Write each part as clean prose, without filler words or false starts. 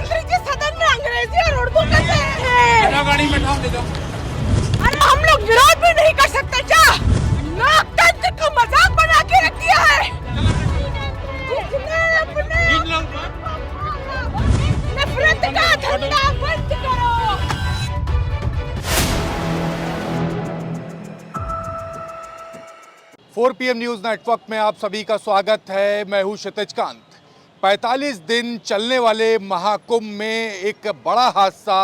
मुख्यमंत्री जी सदन में अंग्रेजी और उर्दू कर रहे हैं। गाड़ी में ठाम ले जाओ। अरे हम लोग विरोध भी नहीं कर सकते क्या? लोकतंत्र को मजाक बना के रख दिया है। नफरत का धंधा बंद करो। 4 PM न्यूज नेटवर्क में आप सभी का स्वागत है। मैं हूं क्षितिज कांत। 45 दिन चलने वाले महाकुंभ में एक बड़ा हादसा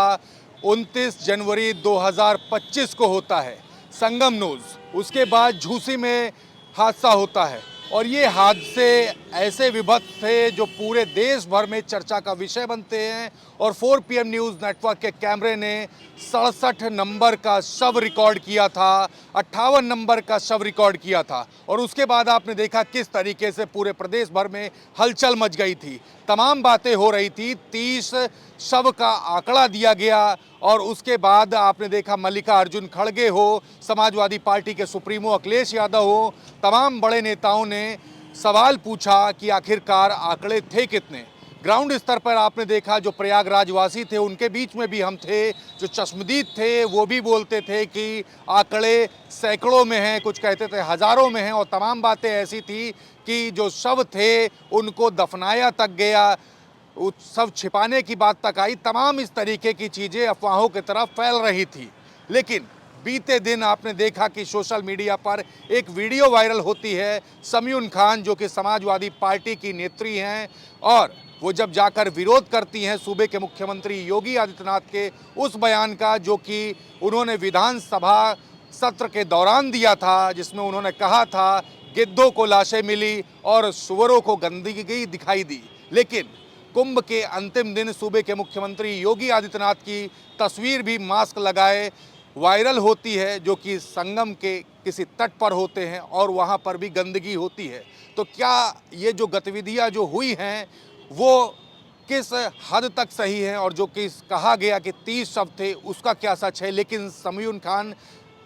29 जनवरी 2025 को होता है, संगम नोज। उसके बाद झूसी में हादसा होता है और ये हादसे ऐसे विभत्स थे जो पूरे देश भर में चर्चा का विषय बनते हैं। और 4 PM न्यूज़ नेटवर्क के कैमरे ने 67 नंबर का शव रिकॉर्ड किया था, 58 नंबर का शव रिकॉर्ड किया था। और उसके बाद आपने देखा किस तरीके से पूरे प्रदेश भर में हलचल मच गई थी, तमाम बातें हो रही थी। 30 शव का आंकड़ा दिया गया और उसके बाद आपने देखा मल्लिका अर्जुन खड़गे हो, समाजवादी पार्टी के सुप्रीमो अखिलेश यादव हो, तमाम बड़े नेताओं ने सवाल पूछा कि आखिरकार आंकड़े थे कितने। ग्राउंड स्तर पर आपने देखा जो प्रयागराज वासी थे उनके बीच में भी हम थे, जो चश्मदीद थे वो भी बोलते थे कि आंकड़े सैकड़ों में हैं, कुछ कहते थे हज़ारों में हैं। और तमाम बातें ऐसी थी कि जो शव थे उनको दफनाया तक गया, सब छिपाने की बात तक आई। तमाम इस तरीके की चीज़ें अफवाहों की तरफ फैल रही थी। लेकिन बीते दिन आपने देखा कि सोशल मीडिया पर एक वीडियो वायरल होती है समयून खान, जो कि समाजवादी पार्टी की नेत्री हैं, और वो जब जाकर विरोध करती हैं सूबे के मुख्यमंत्री योगी आदित्यनाथ के उस बयान का जो कि उन्होंने विधानसभा सत्र के दौरान दिया था, जिसमें उन्होंने कहा था गिद्धों को लाशें मिली और सुअरों को गंदगी दिखाई दी। लेकिन कुंभ के अंतिम दिन सूबे के मुख्यमंत्री योगी आदित्यनाथ की तस्वीर भी मास्क लगाए वायरल होती है, जो कि संगम के किसी तट पर होते हैं और वहाँ पर भी गंदगी होती है। तो क्या ये जो गतिविधियाँ जो हुई हैं वो किस हद तक सही है, और जो कि कहा गया कि 30 शव थे उसका क्या सच है? लेकिन समयून खान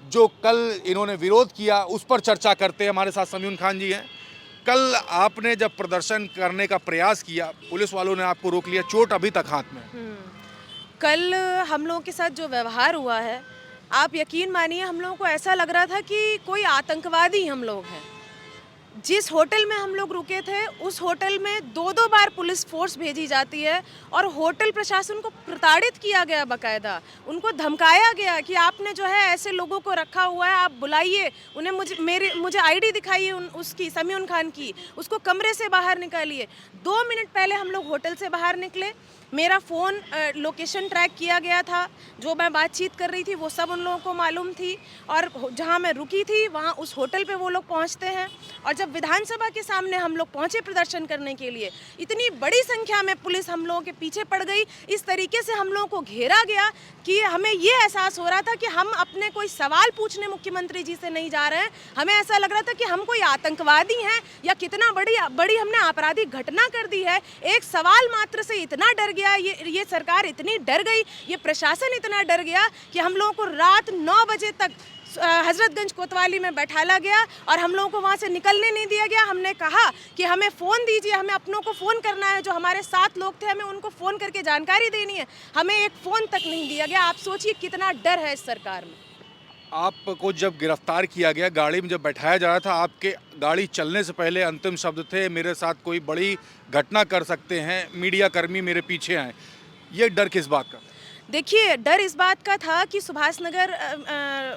जो कल इन्होंने विरोध किया उस पर चर्चा करते हैं। हमारे साथ समयून खान जी हैं। कल आपने जब प्रदर्शन करने का प्रयास किया, पुलिस वालों ने आपको रोक लिया, चोट अभी तक हाथ में। कल हम लोगों के साथ जो व्यवहार हुआ है, आप यकीन मानिए हम लोगों को ऐसा लग रहा था कि कोई आतंकवादी हम लोग हैं। जिस होटल में हम लोग रुके थे उस होटल में 2-2 बार पुलिस फोर्स भेजी जाती है और होटल प्रशासन को प्रताड़ित किया गया, बाकायदा उनको धमकाया गया कि आपने जो है ऐसे लोगों को रखा हुआ है, आप बुलाइए उन्हें, मुझे आईडी दिखाइए उसकी, समयून खान की, उसको कमरे से बाहर निकालिए। 2 मिनट पहले हम लोग होटल से बाहर निकले, मेरा फ़ोन लोकेशन ट्रैक किया गया था, जो मैं बातचीत कर रही थी वो सब उन लोगों को मालूम थी, और जहां मैं रुकी थी वहां उस होटल पे वो लोग पहुंचते हैं। और जब विधानसभा के सामने हम लोग पहुंचे प्रदर्शन करने के लिए, इतनी बड़ी संख्या में पुलिस हम लोगों के पीछे पड़ गई। इस तरीके से हम लोगों को घेरा गया कि हमें ये एहसास हो रहा था कि हम अपने कोई सवाल पूछने मुख्यमंत्री जी से नहीं जा रहे हैं। हमें ऐसा लग रहा था कि हम कोई आतंकवादी हैं या कितना बड़ी हमने आपराधिक घटना कर दी है। एक सवाल मात्र से इतना डर गया ये सरकार, इतनी डर गई, ये प्रशासन इतना डर गया कि हम लोगों को रात 9 बजे तक हजरतगंज कोतवाली में बैठाला गया और हम लोगों को वहाँ से निकलने नहीं दिया गया। हमने कहा कि हमें फ़ोन दीजिए, हमें अपनों को फ़ोन करना है, जो हमारे 7 लोग थे हमें उनको फ़ोन करके जानकारी देनी है। हमें एक फ़ोन तक नहीं दिया गया। आप सोचिए कितना डर है इस सरकार में। आपको जब गिरफ्तार किया गया, गाड़ी में जब बैठाया जा रहा था, आपके गाड़ी चलने से पहले अंतिम शब्द थे मेरे साथ कोई बड़ी घटना कर सकते हैं, मीडिया कर्मी मेरे पीछे आए। ये डर किस बात का? देखिए, डर इस बात का था कि सुभाष नगर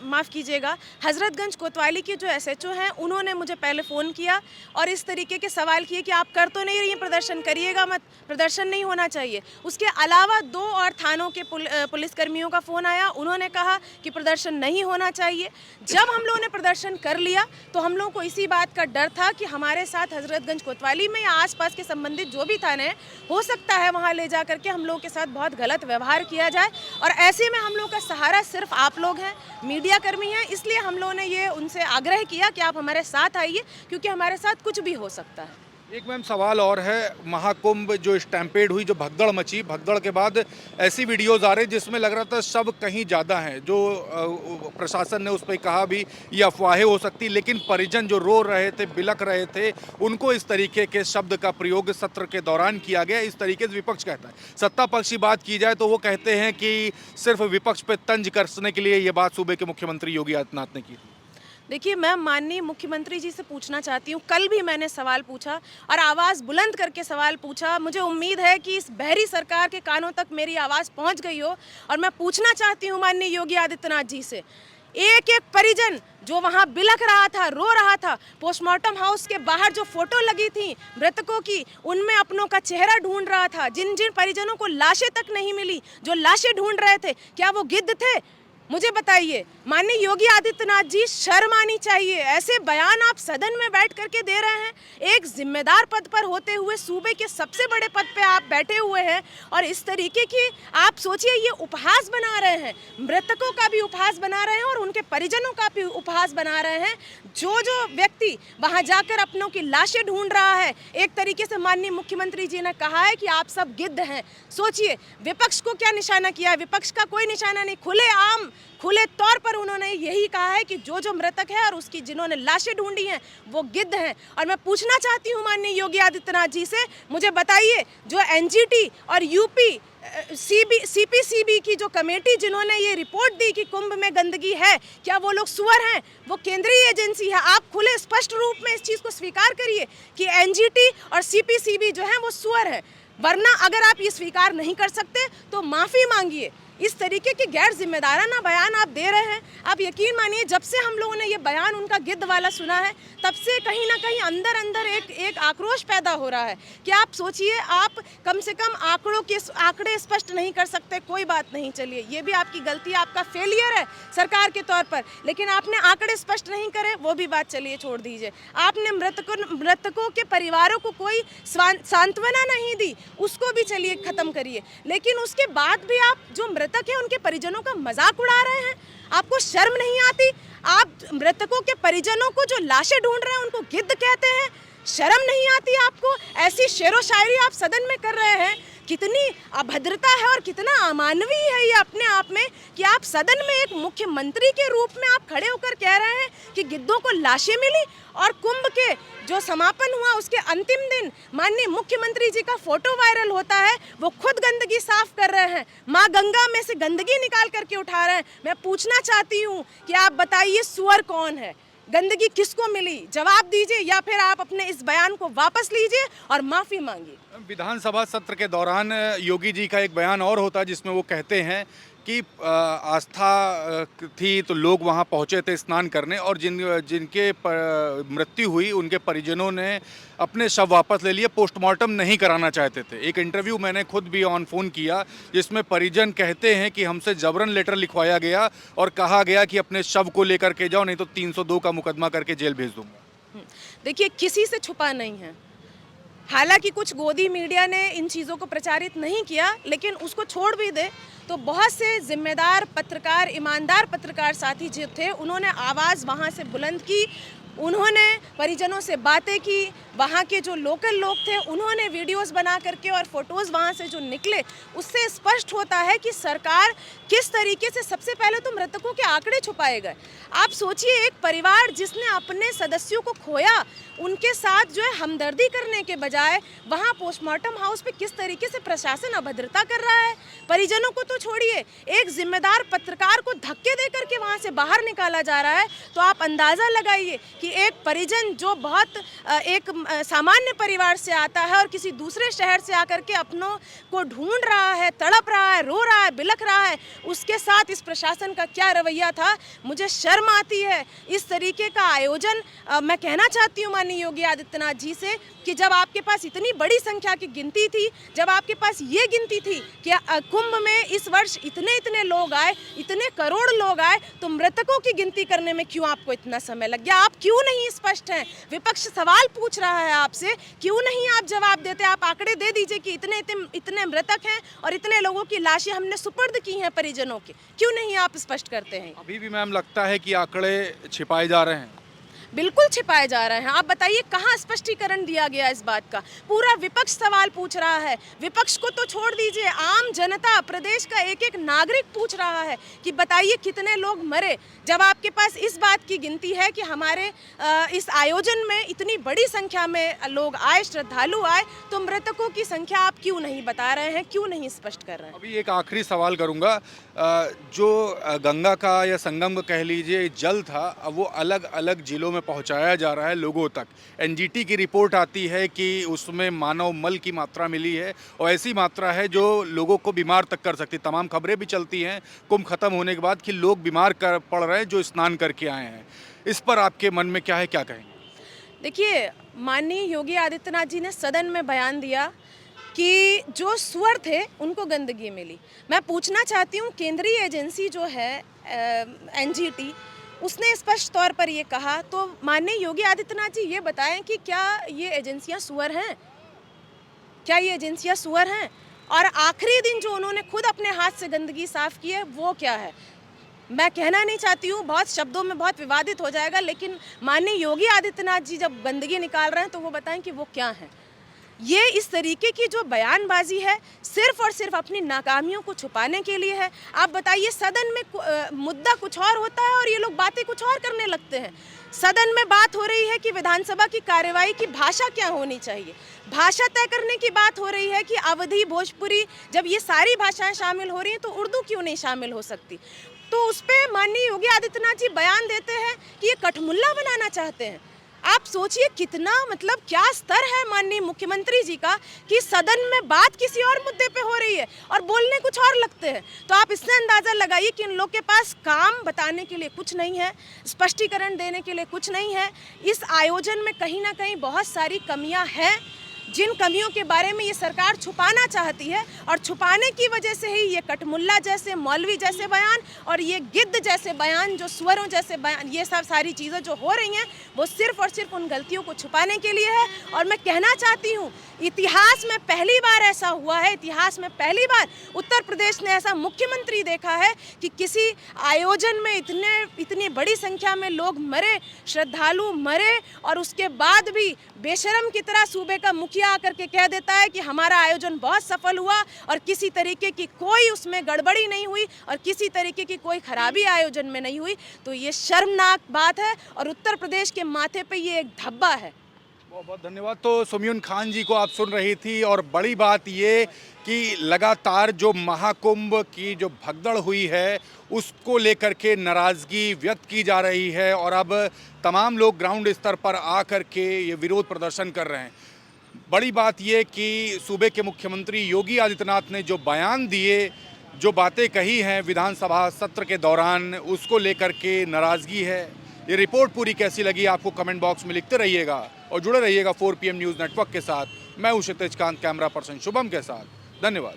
माफ़ कीजिएगा, हजरतगंज कोतवाली के जो SHO हैं उन्होंने मुझे पहले फ़ोन किया और इस तरीके के सवाल किए कि आप कर तो नहीं रही हैं प्रदर्शन, करिएगा मत, प्रदर्शन नहीं होना चाहिए। उसके अलावा 2 और थानों के पुलिसकर्मियों का फ़ोन आया, उन्होंने कहा कि प्रदर्शन नहीं होना चाहिए। जब हम लोगों ने प्रदर्शन कर लिया तो हम लोगों को इसी बात का डर था कि हमारे साथ हजरतगंज कोतवाली में या आसपास के संबंधित जो भी थाने हैं, हो सकता है वहाँ ले जा करके हम लोगों के साथ बहुत गलत व्यवहार किया जाए। और ऐसे में हम लोग का सहारा सिर्फ आप लोग हैं, मीडिया कर्मी हैं, इसलिए हम लोगों ने ये उनसे आग्रह किया कि आप हमारे साथ आइए, क्योंकि हमारे साथ कुछ भी हो सकता है। एक मैम सवाल और है, महाकुंभ जो स्टैम्पेड हुई, जो भगदड़ मची, भगदड़ के बाद ऐसी वीडियोस आ रही जिसमें लग रहा था शव कहीं ज़्यादा हैं, जो प्रशासन ने उस पर कहा भी ये अफवाहें हो सकती, लेकिन परिजन जो रो रहे थे, बिलख रहे थे, उनको इस तरीके के शब्द का प्रयोग सत्र के दौरान किया गया। इस तरीके से विपक्ष कहता है। सत्ता पक्ष की बात की जाए तो वो कहते हैं कि सिर्फ विपक्ष पे तंज कसने के लिए ये बात सूबे के मुख्यमंत्री योगी आदित्यनाथ ने की थी। देखिए, मैं माननीय मुख्यमंत्री जी से पूछना चाहती हूँ, कल भी मैंने सवाल पूछा और आवाज़ बुलंद करके सवाल पूछा। मुझे उम्मीद है कि इस बहरी सरकार के कानों तक मेरी आवाज़ पहुँच गई हो और मैं पूछना चाहती हूँ माननीय योगी आदित्यनाथ जी से, एक एक परिजन जो वहाँ बिलख रहा था, रो रहा था, पोस्टमार्टम हाउस के बाहर जो फोटो लगी थी मृतकों की, उनमें अपनों का चेहरा ढूंढ रहा था, जिन जिन परिजनों को लाशें तक नहीं मिली, जो लाशें ढूंढ रहे थे, क्या वो गिद्ध थे? मुझे बताइए माननीय योगी आदित्यनाथ जी, शर्म आनी चाहिए। ऐसे बयान आप सदन में बैठ करके दे रहे हैं। एक जिम्मेदार पद पर होते हुए, सूबे के सबसे बड़े पद पे आप बैठे हुए हैं और इस तरीके की आप सोचिए, ये उपहास बना रहे हैं, मृतकों का भी उपहास बना रहे हैं और उनके परिजनों का भी उपहास बना रहे हैं। जो व्यक्ति वहां जाकर अपनों की लाशें ढूंढ रहा है, एक तरीके से माननीय मुख्यमंत्री जी ने कहा है कि आप सब गिद्ध हैं। सोचिए विपक्ष को क्या निशाना किया है? विपक्ष का कोई निशाना नहीं, खुले तौर पर उन्होंने यही कहा है कि जो मृतक है और उसकी जिन्होंने लाशें ढूंढी हैं वो गिद्ध हैं। और मैं पूछना चाहती हूँ माननीय योगी आदित्यनाथ जी से, मुझे बताइए जो एनजीटी और यूपी सीपीसीबी की जो कमेटी जिन्होंने ये रिपोर्ट दी कि कुंभ में गंदगी है, क्या वो लोग सुअर हैं? वो केंद्रीय एजेंसी है। आप खुले स्पष्ट रूप में इस चीज़ को स्वीकार करिए कि एनजीटी और सीपीसीबी जो है वो सुअर है, वरना अगर आप ये स्वीकार नहीं कर सकते तो माफ़ी मांगिए। इस तरीके के गैर जिम्मेदाराना बयान आप दे रहे हैं। आप यकीन मानिए, जब से हम लोगों ने ये बयान उनका गिद्ध वाला सुना है, तब से कहीं ना कहीं अंदर अंदर एक आक्रोश पैदा हो रहा है कि आप सोचिए, आप कम से कम आंकड़े स्पष्ट नहीं कर सकते, कोई बात नहीं, चलिए ये भी आपकी गलती, आपका फेलियर है सरकार के तौर पर, लेकिन आपने आंकड़े स्पष्ट नहीं करे, वो भी बात चलिए छोड़ दीजिए। आपने मृतकों के परिवारों को कोई सांत्वना नहीं दी, उसको भी चलिए खत्म करिए, लेकिन उसके बाद भी आप जो मृतक है उनके परिजनों का मजाक उड़ा रहे हैं। आपको शर्म नहीं आती? आप मृतकों के परिजनों को जो लाशें ढूंढ रहे हैं उनको गिद्ध कहते हैं। शर्म नहीं आती आपको? ऐसी शेरो शायरी आप सदन में कर रहे हैं। कितनी अभद्रता है और कितना अमानवीय है ये अपने आप में कि आप सदन में एक मुख्यमंत्री के रूप में आप खड़े होकर कह रहे हैं कि गिद्धों को लाशें मिली, और कुंभ के जो समापन हुआ उसके अंतिम दिन माननीय मुख्यमंत्री जी का फोटो वायरल होता है, वो खुद गंदगी साफ कर रहे हैं, माँ गंगा में से गंदगी निकाल करके उठा रहे हैं। मैं पूछना चाहती हूँ कि आप बताइए सुअर कौन है? गंदगी किसको मिली? जवाब दीजिए, या फिर आप अपने इस बयान को वापस लीजिए और माफ़ी मांगिए। विधानसभा सत्र के दौरान योगी जी का एक बयान और होता है जिसमें वो कहते हैं कि आस्था थी तो लोग वहां पहुंचे थे स्नान करने, और जिनके मृत्यु हुई उनके परिजनों ने अपने शव वापस ले लिए, पोस्टमार्टम नहीं कराना चाहते थे। एक इंटरव्यू मैंने खुद भी ऑन फोन किया जिसमें परिजन कहते हैं कि हमसे जबरन लेटर लिखवाया गया और कहा गया कि अपने शव को लेकर के जाओ, नहीं तो 302 का मुकदमा करके जेल भेज दूंगा। देखिए, किसी से छुपा नहीं है। हालांकि कुछ गोदी मीडिया ने इन चीज़ों को प्रचारित नहीं किया, लेकिन उसको छोड़ भी दे तो बहुत से जिम्मेदार पत्रकार, ईमानदार पत्रकार साथी जो थे, उन्होंने आवाज़ वहाँ से बुलंद की, उन्होंने परिजनों से बातें की, वहाँ के जो लोकल लोग थे उन्होंने वीडियोस बना करके और फोटोज़ वहाँ से जो निकले उससे स्पष्ट होता है कि सरकार किस तरीके से, सबसे पहले तो मृतकों के आंकड़े छुपाए गए। आप सोचिए, एक परिवार जिसने अपने सदस्यों को खोया, उनके साथ जो है हमदर्दी करने के बजाय वहाँ पोस्टमार्टम हाउस पे किस तरीके से प्रशासन अभद्रता कर रहा है। परिजनों को तो छोड़िए, एक जिम्मेदार पत्रकार को धक्के दे करके वहाँ से बाहर निकाला जा रहा है। तो आप अंदाज़ा लगाइए कि एक परिजन जो बहुत एक सामान्य परिवार से आता है और किसी दूसरे शहर से आकर के अपनों को ढूंढ रहा है, तड़प रहा है, रो रहा है, बिलख रहा है, उसके साथ इस प्रशासन का क्या रवैया था। मुझे शर्म आती है इस तरीके का आयोजन। मैं कहना चाहती हूँ माननीय योगी आदित्यनाथ जी से कि जब आपके पास इतनी बड़ी संख्या की गिनती थी, जब आपके पास ये गिनती थी कि कुंभ में इस वर्ष इतने लोग आए, इतने करोड़ लोग आए, तो मृतकों की गिनती करने में क्यों आपको इतना समय लग गया? आप क्यों नहीं स्पष्ट हैं? विपक्ष सवाल पूछ रहा है आपसे, क्यों नहीं आप जवाब देते? आप आंकड़े दे दीजिए कि इतने मृतक हैं और इतने लोगों की लाशें हमने सुपर्द की हैं परिजनों के, क्यों नहीं आप स्पष्ट करते हैं? अभी भी मैम लगता है कि आंकड़े छिपाए जा रहे हैं। बिल्कुल छिपाए जा रहे हैं। आप बताइए कहाँ स्पष्टीकरण दिया गया इस बात का? पूरा विपक्ष सवाल पूछ रहा है। विपक्ष को तो छोड़ दीजिए, आम जनता, प्रदेश का एक एक नागरिक पूछ रहा है कि बताइए कितने लोग मरे। जब आपके पास इस बात की गिनती है कि हमारे इस आयोजन में इतनी बड़ी संख्या में लोग आए, श्रद्धालु आए, तो मृतकों की संख्या आप क्यों नहीं बता रहे हैं, क्यों नहीं स्पष्ट कर रहे हैं? अभी एक आखिरी सवाल करूंगा। जो गंगा का या संगम का कह लीजिए जल था, अब वो अलग अलग जिलों में पहुंचाया जा रहा है लोगों तक। एनजीटी की रिपोर्ट आती है कि उसमें मानव मल की मात्रा मिली है और ऐसी मात्रा है जो लोगों को बीमार तक कर सकती। तमाम खबरें भी चलती हैं कुंभ खत्म होने के बाद कि लोग बीमार पड़ रहे हैं जो स्नान करके आए हैं। इस पर आपके मन में क्या है, क्या कहेंगे? देखिए, माननीय योगी आदित्यनाथ जी ने सदन में बयान दिया कि जो सुअर थे उनको गंदगी मिली। मैं पूछना चाहती हूँ, केंद्रीय एजेंसी जो है एनजीटी, उसने स्पष्ट तौर पर ये कहा, तो माननीय योगी आदित्यनाथ जी ये बताएं कि क्या ये एजेंसियां सुअर हैं? क्या ये एजेंसियां सुअर हैं? और आखिरी दिन जो उन्होंने खुद अपने हाथ से गंदगी साफ की है वो क्या है? मैं कहना नहीं चाहती हूँ, बहुत शब्दों में बहुत विवादित हो जाएगा, लेकिन माननीय योगी आदित्यनाथ जी जब गंदगी निकाल रहे हैं तो वो बताएं कि वो क्या है। ये इस तरीके की जो बयानबाजी है सिर्फ और सिर्फ अपनी नाकामियों को छुपाने के लिए है। आप बताइए, सदन में मुद्दा कुछ और होता है और ये लोग बातें कुछ और करने लगते हैं। सदन में बात हो रही है कि विधानसभा की कार्यवाही की भाषा क्या होनी चाहिए, भाषा तय करने की बात हो रही है कि अवधी, भोजपुरी, जब ये सारी भाषाएं शामिल हो रही हैं तो उर्दू क्यों नहीं शामिल हो सकती? तो उस पर माननीय योगी आदित्यनाथ जी बयान देते हैं कि ये कठमुल्ला बनाना चाहते हैं। आप सोचिए कितना, मतलब क्या स्तर है माननीय मुख्यमंत्री जी का कि सदन में बात किसी और मुद्दे पे हो रही है और बोलने कुछ और लगते हैं। तो आप इससे अंदाज़ा लगाइए कि इन लोग के पास काम बताने के लिए कुछ नहीं है, स्पष्टीकरण देने के लिए कुछ नहीं है। इस आयोजन में कहीं ना कहीं बहुत सारी कमियां हैं, जिन कमियों के बारे में ये सरकार छुपाना चाहती है, और छुपाने की वजह से ही ये कठमुल्ला जैसे, मौलवी जैसे बयान और ये गिद्ध जैसे बयान, जो सुअरों जैसे बयान, ये सब सारी चीज़ें जो हो रही हैं वो सिर्फ और सिर्फ उन गलतियों को छुपाने के लिए है। और मैं कहना चाहती हूँ, इतिहास में पहली बार ऐसा हुआ है, इतिहास में पहली बार उत्तर प्रदेश ने ऐसा मुख्यमंत्री देखा है कि किसी आयोजन में इतनी बड़ी संख्या में लोग मरे, श्रद्धालु मरे, और उसके बाद भी बेशरम की तरह सूबे का मुखिया आकर के कह देता है कि हमारा आयोजन बहुत सफल हुआ और किसी तरीके की कोई उसमें गड़बड़ी नहीं हुई और किसी तरीके की कोई खराबी आयोजन में नहीं हुई। तो ये शर्मनाक बात है और उत्तर प्रदेश के माथे पे ये एक धब्बा है। बहुत बहुत धन्यवाद। तो सुम्यून खान जी को आप सुन रही थी, और बड़ी बात ये कि लगातार जो महाकुंभ की जो भगदड़ हुई है उसको लेकर के नाराज़गी व्यक्त की जा रही है और अब तमाम लोग ग्राउंड स्तर पर आकर के ये विरोध प्रदर्शन कर रहे हैं। बड़ी बात ये कि सूबे के मुख्यमंत्री योगी आदित्यनाथ ने जो बयान दिए, जो बातें कही हैं विधानसभा सत्र के दौरान, उसको लेकर के नाराज़गी है। ये रिपोर्ट पूरी कैसी लगी आपको कमेंट बॉक्स में लिखते रहिएगा और जुड़े रहिएगा 4 PM न्यूज़ नेटवर्क के साथ। मैं हूं क्षितिज कांत, कैमरा पर्सन शुभम के साथ। धन्यवाद।